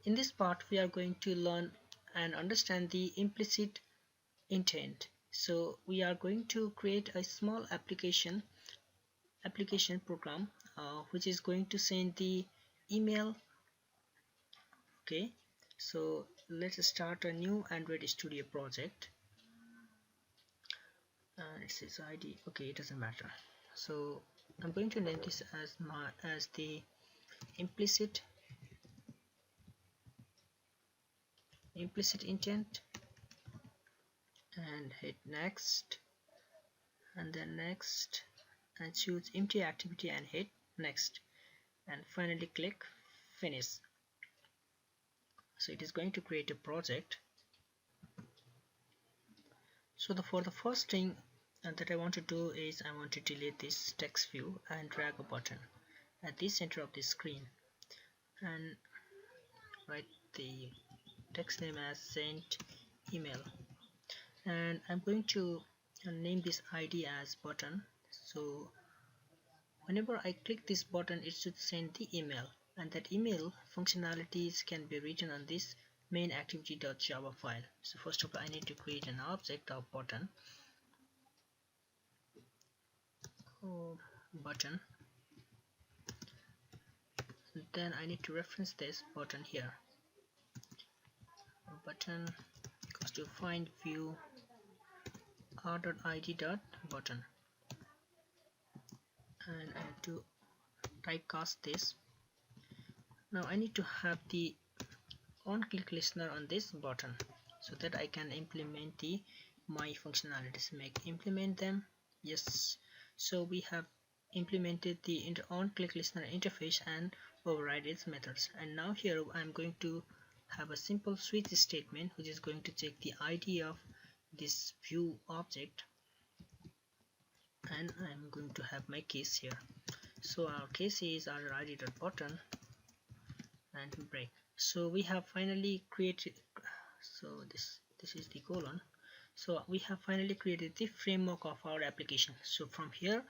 In this part we are going to learn and understand the implicit intent. So we are going to create a small application program which is going to send the email. Okay, so let's start a new Android Studio project, and it says ID. Okay, it doesn't matter. So I'm going to name this as the implicit intent, and hit next, and then next, and choose empty activity and hit next, and finally click finish. So it is going to create a project. So for the first thing that I want to do is I want to delete this text view and drag a button at the center of the screen and write the text name as sent email, and I'm going to name this ID as button. So whenever I click this button, it should send the email, and that email functionalities can be written on this main activity.java file. So first of all, I need to create an object of button. Button. Then I need to reference this button here. Button goes to find view r.id.button, and I need to typecast this. Now I need to have the on-click listener on this button so that I can implement the my functionalities. Make implement them. Yes, so we have implemented the on-click listener interface and override its methods. And now here I'm going to have a simple switch statement which is going to check the ID of this view object, and I'm going to have my case here. So our case is our id.button and break. So we have finally created, so this is the colon. So we have finally created the framework of our application. So from here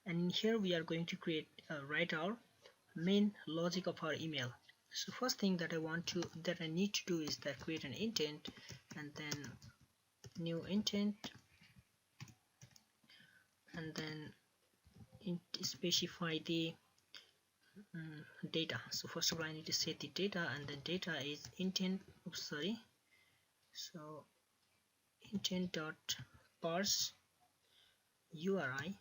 and in here we are going to write our main logic of our email. So first thing that I need to do is that create an intent, and then new intent, and then specify the data. So first of all, I need to set the data, and then data is intent. Oops, sorry. So intent dot parse URI,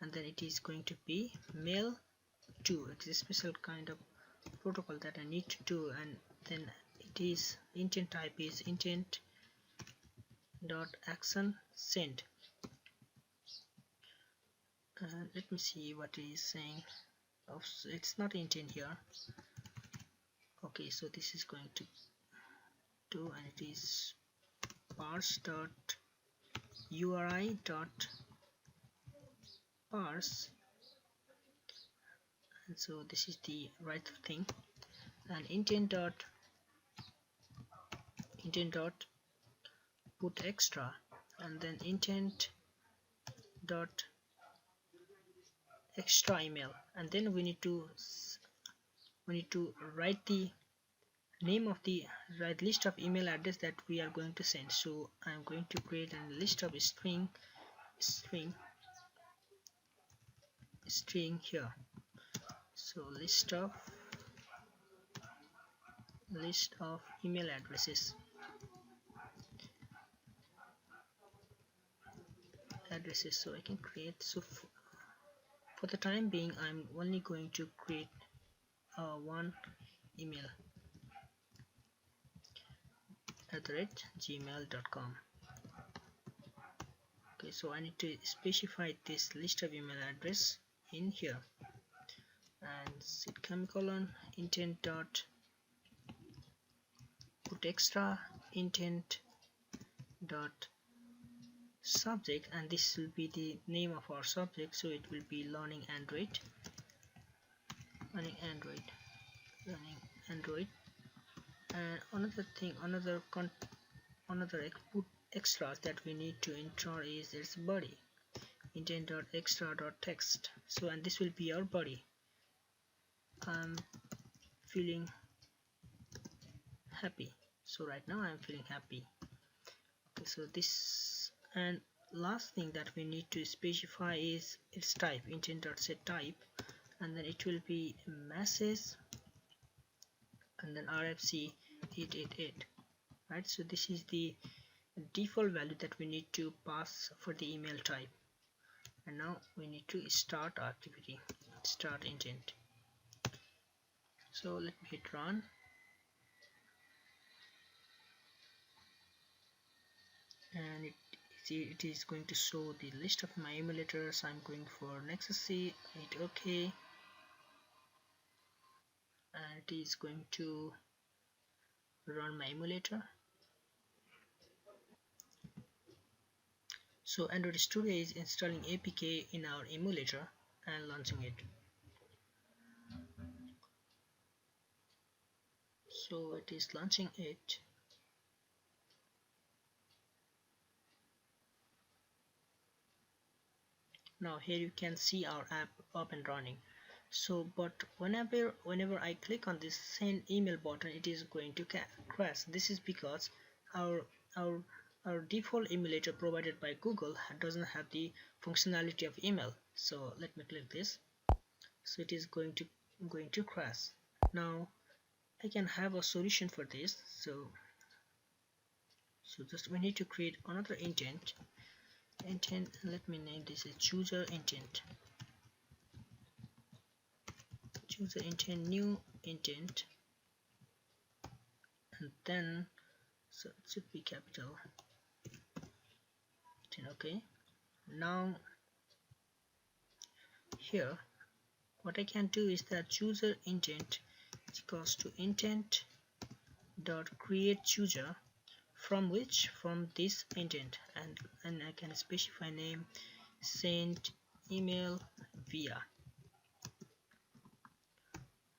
and then it is going to be mail to. It is a special kind of protocol that I need to do, and then it is intent type is intent dot action send. Let me see what it is saying. Oh, so it's not intent here. Okay, so this is going to do, and it is parse dot URI dot parse, and so this is the right thing, and intent dot put extra, and then intent dot extra email, and then we need to write the name of the list of email address that we are going to send. So I'm going to create a list of string here. So list of email addresses. So I can create, so for the time being I'm only going to create one email @gmail.com. Okay, so I need to specify this list of email address in here, and set semicolon intent dot put extra intent dot subject, and this will be the name of our subject, so it will be learning Android. And another thing, another extras that we need to enter is its body, intent.extra.text. So, and this will be our body. I'm filling happy. So right now I'm feeling happy. Okay, so this, and last thing that we need to specify is its type, intent.set type, and then it will be message and then RFC 888. Right, so this is the default value that we need to pass for the email type. And now we need to start our activity, start intent. So let me hit run, and it is going to show the list of my emulators. I'm going for Nexus C, hit OK, and it is going to run my emulator. So Android Studio is installing APK in our emulator and launching it. So it is launching it. Now here you can see our app up and running. So but whenever I click on this send email button, it is going to crash. This is because our our our default emulator provided by Google doesn't have the functionality of email. So let me click this. So it is going to crash. Now I can have a solution for this. So just we need to create another intent. Let me name this as chooser intent. Choose the intent, new intent, and then so it should be capital. Then okay. Now here what I can do is that chooser intent is equals to intent dot create chooser, from which, from this intent, and I can specify name send email via.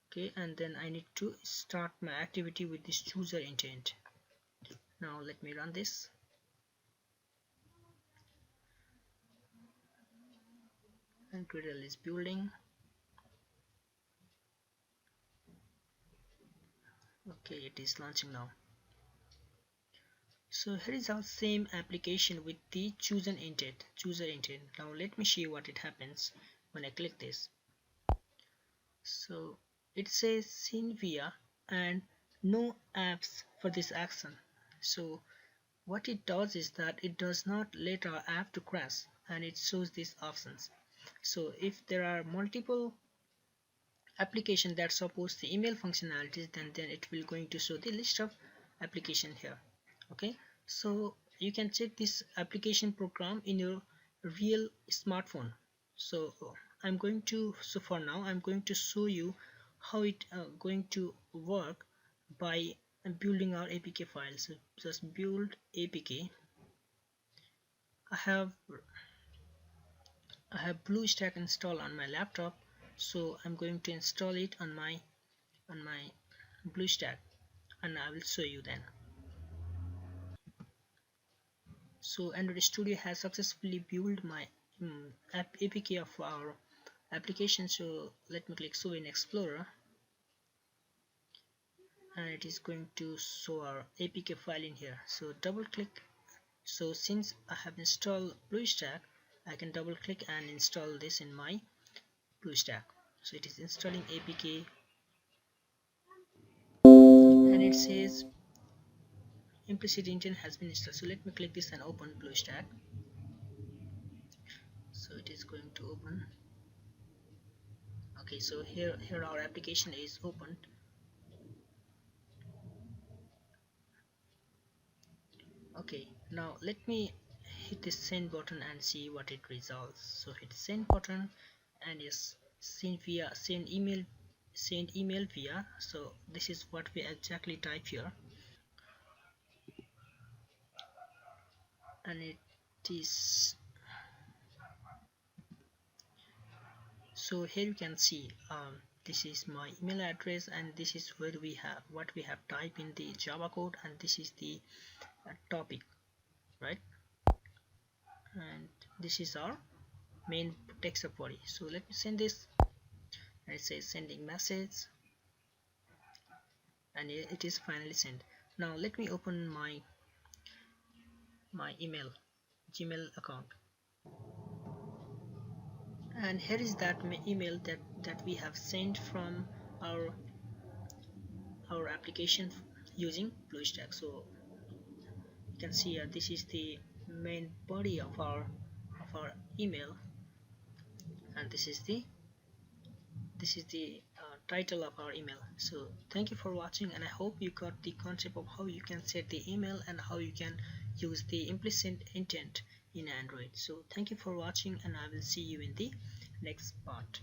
Okay, and then I need to start my activity with this chooser intent. Now let me run this. And Gradle is building. Okay, it is launching now. So here is our same application with the chosen intent, chooser intent. Now let me show you what it happens when I click this. So it says seen via and no apps for this action. So what it does is that it does not let our app to crash, and it shows these options. So if there are multiple application that supports the email functionalities, then it will going to show the list of application here. Okay, so you can check this application program in your real smartphone. So for now I'm going to show you how it going to work by building our APK files. So just build APK. I have BlueStack installed on my laptop, so I'm going to install it on my BlueStack, and I will show you then. So Android Studio has successfully built my APK of our application. So let me click show in Explorer, and it is going to show our APK file in here. So double click. So since I have installed BlueStack, I can double click and install this in my BlueStack. So it is installing APK, and it says implicit intent has been installed. So let me click this and open BlueStack. So it is going to open. Okay, so here our application is opened. Okay, now let me hit the send button and see what it results. So hit send button, and yes, send email via. So this is what we exactly type here, and it is. So here you can see this is my email address, and this is where we have what we have typed in the Java code, and this is the topic, right? And this is our main text body. So let me send this, and it says sending message, and it is finally sent. Now let me open my Gmail account, and here is that email that we have sent from our application using BlueStack. So you can see this is the main body of our email, and this is the title of our email. So thank you for watching, and I hope you got the concept of how you can set the email and how you can use the implicit intent in Android. So thank you for watching, and I will see you in the next part.